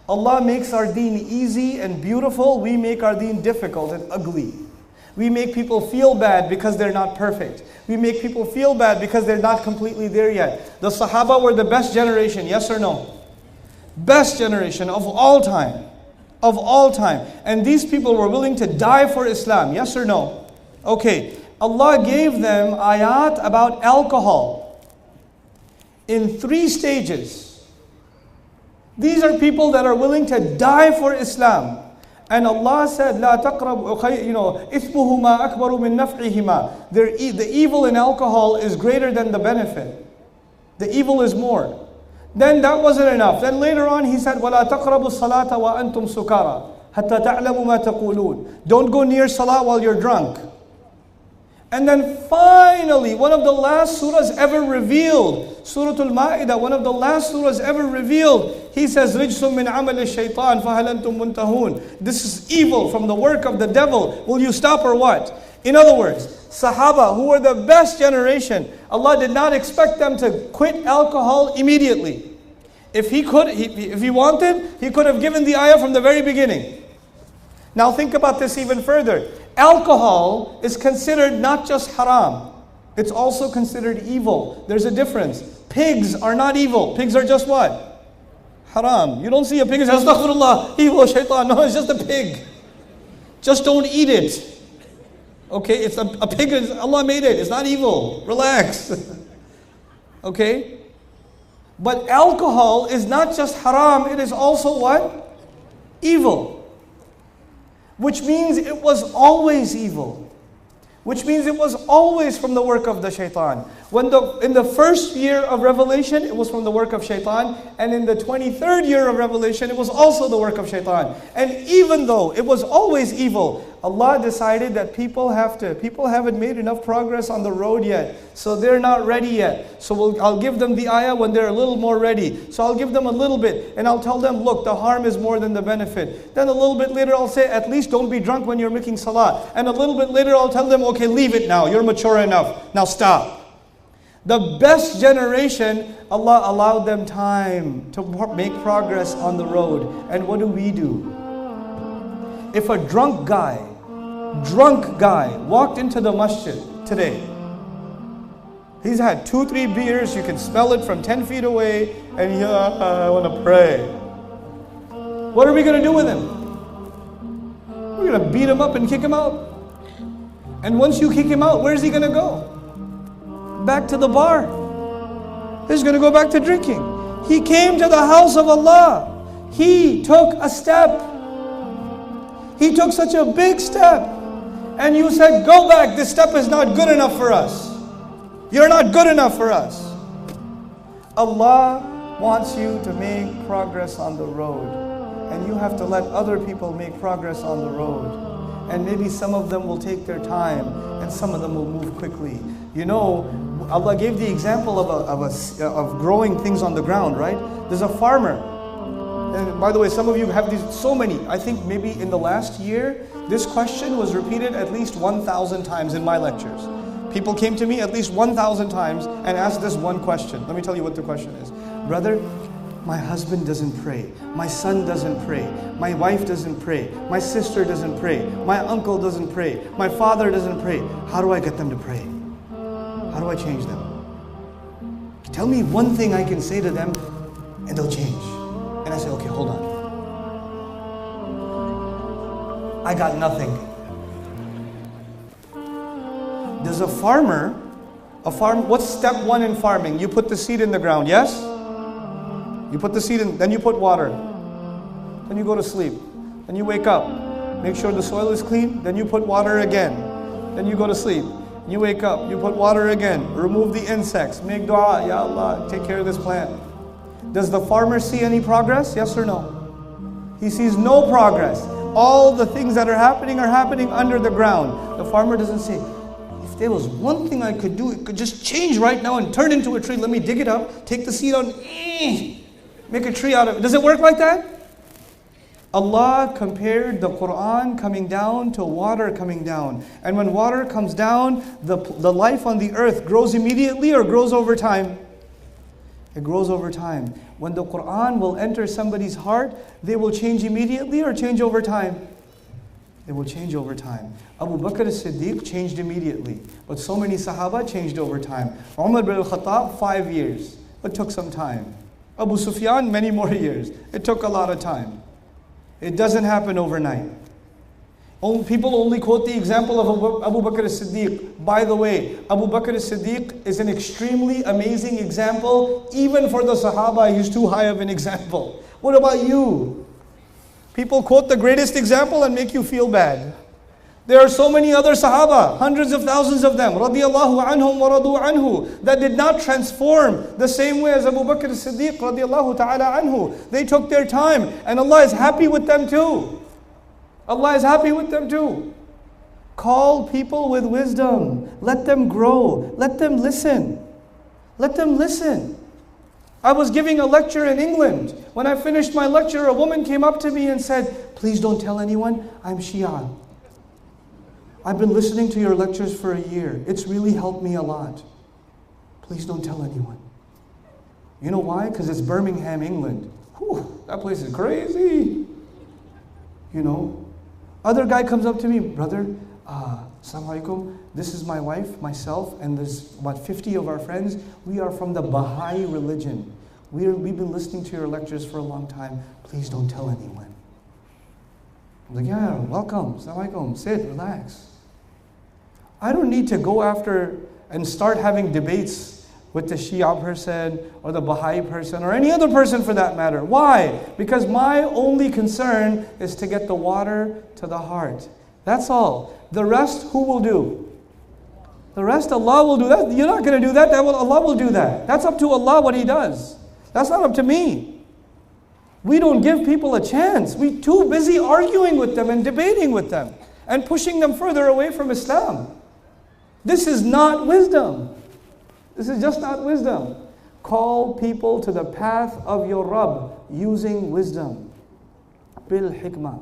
Allah makes our deen easy and beautiful. We make our deen difficult and ugly. We make people feel bad because they're not perfect. We make people feel bad because they're not completely there yet. The Sahaba were the best generation, yes or no? Best generation of all time. Of all time. And these people were willing to die for Islam, yes or no? Okay, Allah gave them ayat about alcohol in 3 stages. These are people that are willing to die for Islam. And Allah said, "La taqrabu, ithmuhuma akbaru min naf'ihima." The evil in alcohol is greater than the benefit. The evil is more. Then that wasn't enough. Then later on He said, وَلَا تَقْرَبُوا الصَّلَاةَ وَأَنْتُمْ سُكَارَى حَتَّى تَعْلَمُوا مَا تَقُولُونَ. Don't go near salah while you're drunk. And then finally, one of the last surahs ever revealed, Surah Al-Ma'idah, one of the last surahs ever revealed, He says, رِجْسٌ مِّنْ عَمَلِ الشَّيْطَانِ فَهَلْ أَنْتُمْ مُنْتَهُونَ. This is evil from the work of the devil. Will you stop or what? In other words, Sahaba, who were the best generation, Allah did not expect them to quit alcohol immediately. If He wanted, He could have given the ayah from the very beginning. Now think about this even further. Alcohol is considered not just haram, it's also considered evil. There's a difference. Pigs are not evil. Pigs are just what? Haram. You don't see a pig and say, astaghfirullah, evil, shaitan. No, it's just a pig. Just don't eat it. Okay, it's a pig, Allah made it. It's not evil. Relax. Okay? But alcohol is not just haram, it is also what? Evil. Which means it was always evil. Which means it was always from the work of the shaitan. In the first year of revelation, it was from the work of shaitan. And in the 23rd year of revelation, it was also the work of shaitan. And even though it was always evil, Allah decided that people haven't made enough progress on the road yet. So they're not ready yet. So I'll give them the ayah when they're a little more ready. So I'll give them a little bit. And I'll tell them, look, the harm is more than the benefit. Then a little bit later, I'll say, at least don't be drunk when you're making salah. And a little bit later, I'll tell them, okay, leave it now. You're mature enough. Now stop. The best generation, Allah allowed them time to make progress on the road. And what do? If a drunk guy walked into the masjid today, he's had 2-3 beers, you can smell it from 10 feet away, and I want to pray. What are we going to do with him? We're going to beat him up and kick him out. And once you kick him out, where's he going to go? Back to the bar. He's going to go back to drinking. He came to the house of Allah. He took a step. He took such a big step. And you said, go back, this step is not good enough for us. You're not good enough for us. Allah wants you to make progress on the road. And you have to let other people make progress on the road. And maybe some of them will take their time, and some of them will move quickly. You know, Allah gave the example of growing things on the ground, right? There's a farmer. And by the way, some of you have these, so many. I think maybe in the last year, this question was repeated at least 1,000 times in my lectures. People came to me at least 1,000 times and asked this one question. Let me tell you what the question is. Brother, my husband doesn't pray. My son doesn't pray. My wife doesn't pray. My sister doesn't pray. My uncle doesn't pray. My father doesn't pray. How do I get them to pray? How do I change them? Tell me one thing I can say to them and they'll change. And I say, okay, hold on. I got nothing. There's a farmer, what's step 1 in farming? You put the seed in the ground, yes? You put the seed in, then you put water. Then you go to sleep. Then you wake up. Make sure the soil is clean. Then you put water again. Then you go to sleep. You wake up. You put water again. Remove the insects. Make dua. Ya Allah, take care of this plant. Does the farmer see any progress? Yes or no? He sees no progress. All the things that are happening under the ground. The farmer doesn't say, if there was one thing I could do, it could just change right now and turn into a tree. Let me dig it up, take the seed on, make a tree out of it. Does it work like that? Allah compared the Quran coming down to water coming down. And when water comes down, the life on the earth grows immediately or grows over time? It grows over time. When the Quran will enter somebody's heart, they will change immediately or change over time? They will change over time. Abu Bakr as-Siddiq changed immediately, but so many Sahaba changed over time. Umar bin al-Khattab, 5 years. It took some time. Abu Sufyan, many more years. It took a lot of time. It doesn't happen overnight. People only quote the example of Abu Bakr as-Siddiq. By the way, Abu Bakr as-Siddiq is an extremely amazing example. Even for the Sahaba, he's too high of an example. What about you? People quote the greatest example and make you feel bad. There are so many other Sahaba, hundreds of thousands of them, radiyallahu anhum wa radu anhu, that did not transform the same way as Abu Bakr as-Siddiq, radiyallahu ta'ala anhu. They took their time, and Allah is happy with them too. Allah is happy with them too. Call people with wisdom. Let them grow. Let them listen. Let them listen. I was giving a lecture in England. When I finished my lecture, a woman came up to me and said, "Please don't tell anyone, I'm Shia. I've been listening to your lectures for a year. It's really helped me a lot. Please don't tell anyone." You know why? Because it's Birmingham, England. Whew, that place is crazy. You know. Other guy comes up to me, "Brother, Assalamu alaikum. This is my wife, myself, and there's about 50 of our friends. We are from the Baha'i religion. We've been listening to your lectures for a long time. Please don't tell anyone." I'm like, "Yeah, welcome. Assalamu alaikum. Sit, relax." I don't need to go after and start having debates with the Shia person or the Baha'i person or any other person for that matter. Why? Because my only concern is to get the water to the heart. That's all. The rest, who will do? The rest, Allah will do that. You're not going to do that. Allah will do that. That's up to Allah what He does. That's not up to me. We don't give people a chance. We're too busy arguing with them and debating with them and pushing them further away from Islam. This is not wisdom. This is just not wisdom. Call people to the path of your Rabb using wisdom. Bil hikmah.